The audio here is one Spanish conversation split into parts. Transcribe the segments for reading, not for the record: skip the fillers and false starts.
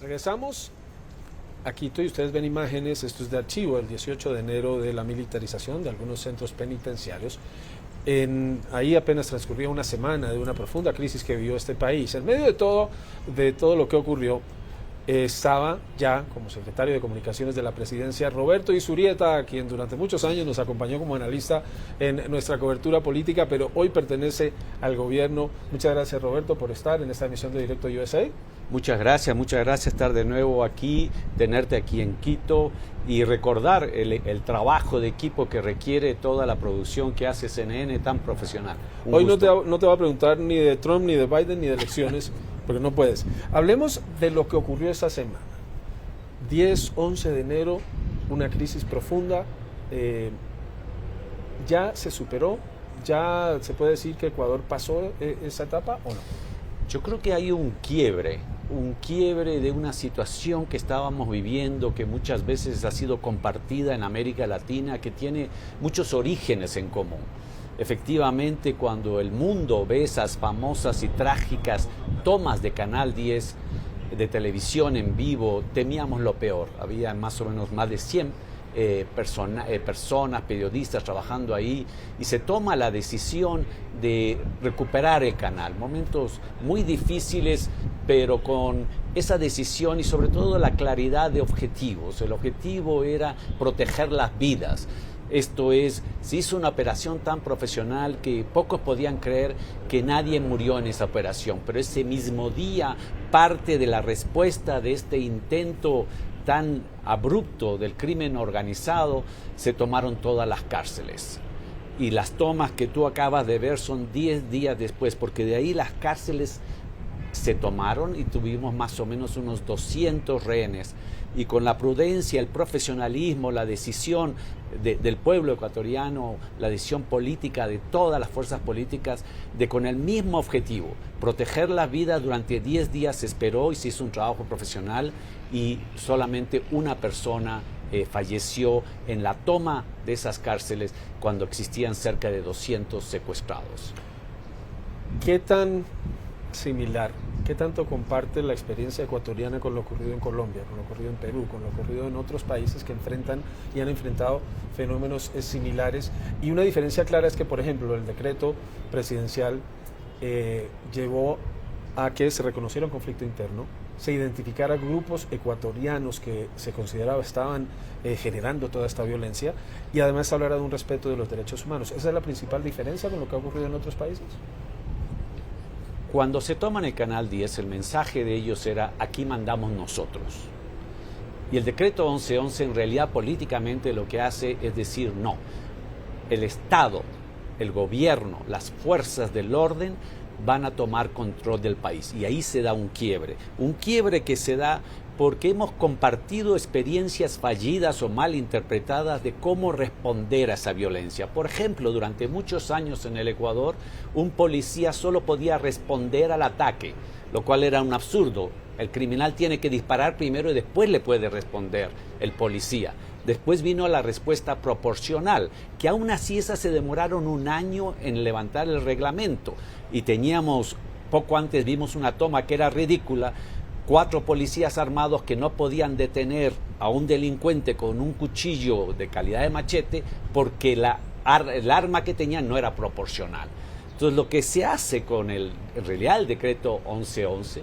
Regresamos a Quito y ustedes ven imágenes, esto es de archivo, el 18 de enero de la militarización de algunos centros penitenciarios. Ahí apenas transcurría una semana de una profunda crisis que vivió este país. En medio de todo lo que ocurrió, estaba ya como secretario de Comunicaciones de la Presidencia Roberto Izurrieta, quien durante muchos años nos acompañó como analista en nuestra cobertura política, pero hoy pertenece al gobierno. Muchas gracias, Roberto, por estar en esta emisión de Directo USA. Muchas gracias estar de nuevo aquí, tenerte aquí en Quito y recordar el trabajo de equipo que requiere toda la producción que hace CNN tan profesional. Hoy no te va a preguntar ni de Trump, ni de Biden, ni de elecciones, porque no puedes. Hablemos de lo que ocurrió esta semana. 10, 11 de enero, una crisis profunda. ¿Ya se superó? ¿Ya se puede decir que Ecuador pasó esa etapa o no? Yo creo que hay un quiebre de una situación que estábamos viviendo, que muchas veces ha sido compartida en América Latina, que tiene muchos orígenes en común. Efectivamente, cuando el mundo ve esas famosas y trágicas tomas de Canal 10 de televisión en vivo, temíamos lo peor. Había más o menos más de 100 personas, periodistas trabajando ahí, y se toma la decisión de recuperar el canal. Momentos muy difíciles, pero con esa decisión y sobre todo la claridad de objetivos. El objetivo era proteger las vidas. Esto es, se hizo una operación tan profesional que pocos podían creer que nadie murió en esa operación, pero ese mismo día, parte de la respuesta de este intento tan abrupto del crimen organizado, se tomaron todas las cárceles. Y las tomas que tú acabas de ver son 10 días después, porque de ahí las cárceles se tomaron y tuvimos más o menos unos 200 rehenes. Y con la prudencia, el profesionalismo, la decisión del pueblo ecuatoriano, la decisión política de todas las fuerzas políticas, con el mismo objetivo, proteger la vida durante 10 días se esperó y se hizo un trabajo profesional, y solamente una persona falleció en la toma de esas cárceles cuando existían cerca de 200 secuestrados. ¿Qué tan similar, qué tanto comparte la experiencia ecuatoriana con lo ocurrido en Colombia, con lo ocurrido en Perú, con lo ocurrido en otros países que enfrentan y han enfrentado fenómenos similares? Y una diferencia clara es que, por ejemplo, el decreto presidencial llevó a que se reconociera un conflicto interno, se identificara grupos ecuatorianos que se consideraba estaban generando toda esta violencia, y además se hablara de un respeto de los derechos humanos. ¿Esa es la principal diferencia con lo que ha ocurrido en otros países? Cuando se toman el Canal 10, el mensaje de ellos era: aquí mandamos nosotros. Y el decreto 1111 en realidad políticamente lo que hace es decir: no, el Estado, el gobierno, las fuerzas del orden van a tomar control del país. Y ahí se da un quiebre que se da porque hemos compartido experiencias fallidas o mal interpretadas de cómo responder a esa violencia. Por ejemplo, durante muchos años en el Ecuador, un policía solo podía responder al ataque, lo cual era un absurdo. El criminal tiene que disparar primero y después le puede responder el policía. Después vino la respuesta proporcional, que aún así esas se demoraron un año en levantar el reglamento. Y teníamos, poco antes vimos una toma que era ridícula: 4 policías armados que no podían detener a un delincuente con un cuchillo de calidad de machete porque el arma que tenían no era proporcional. Entonces lo que se hace con en realidad el decreto 1111,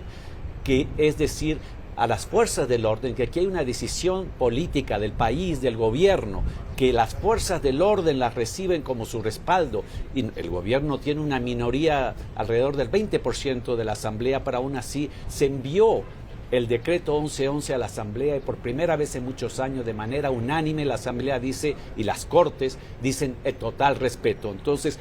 que es decir a las fuerzas del orden que aquí hay una decisión política del país, del gobierno, que las fuerzas del orden las reciben como su respaldo, y el gobierno tiene una minoría alrededor del 20% de la asamblea, pero aún así se envió el decreto 1111 a la asamblea, y por primera vez en muchos años de manera unánime la asamblea dice, y las cortes dicen, el total respeto. Entonces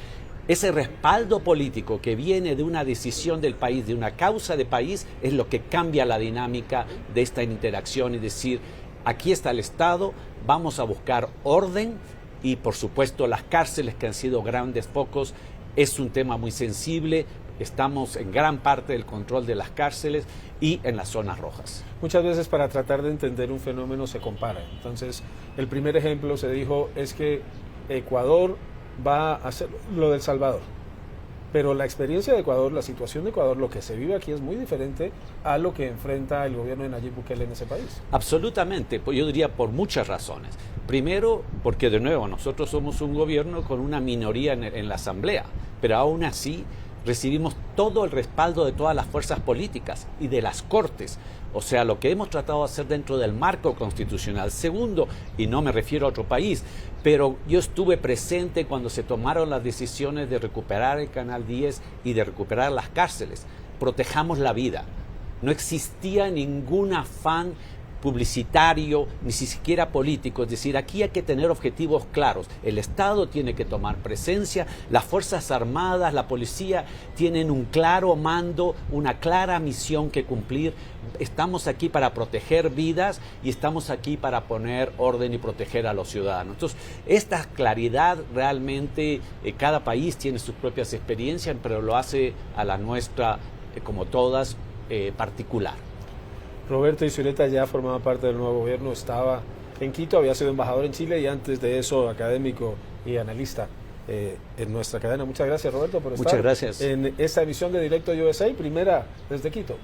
ese respaldo político que viene de una decisión del país, de una causa de país, es lo que cambia la dinámica de esta interacción y decir: aquí está el Estado, vamos a buscar orden. Y por supuesto las cárceles, que han sido grandes focos, es un tema muy sensible. Estamos en gran parte del control de las cárceles y en las zonas rojas. Muchas veces para tratar de entender un fenómeno se compara. Entonces el primer ejemplo se dijo es que Ecuador va a hacer lo del Salvador. pero la experiencia de Ecuador, la situación de Ecuador, lo que se vive aquí es muy diferente a lo que enfrenta el gobierno de Nayib Bukele en ese país. Absolutamente, pues yo diría por muchas razones. Primero, porque de nuevo nosotros somos un gobierno con una minoría en la Asamblea, pero aún así recibimos todo el respaldo de todas las fuerzas políticas y de las Cortes. O sea, lo que hemos tratado de hacer dentro del marco constitucional. Segundo, y no me refiero a otro país, pero yo estuve presente cuando se tomaron las decisiones de recuperar el Canal 10 y de recuperar las cárceles. Protejamos la vida. No existía ningún afán publicitario, ni siquiera político. Es decir, aquí hay que tener objetivos claros. El Estado tiene que tomar presencia, las Fuerzas Armadas, la policía tienen un claro mando, una clara misión que cumplir. Estamos aquí para proteger vidas y estamos aquí para poner orden y proteger a los ciudadanos. Entonces, esta claridad realmente, cada país tiene sus propias experiencias, pero lo hace a la nuestra, como todas, particular. Roberto Izureta ya formaba parte del nuevo gobierno, estaba en Quito, había sido embajador en Chile y antes de eso académico y analista en nuestra cadena. Muchas gracias, Roberto, por estar Muchas gracias. en esta emisión de Directo USA, primera desde Quito.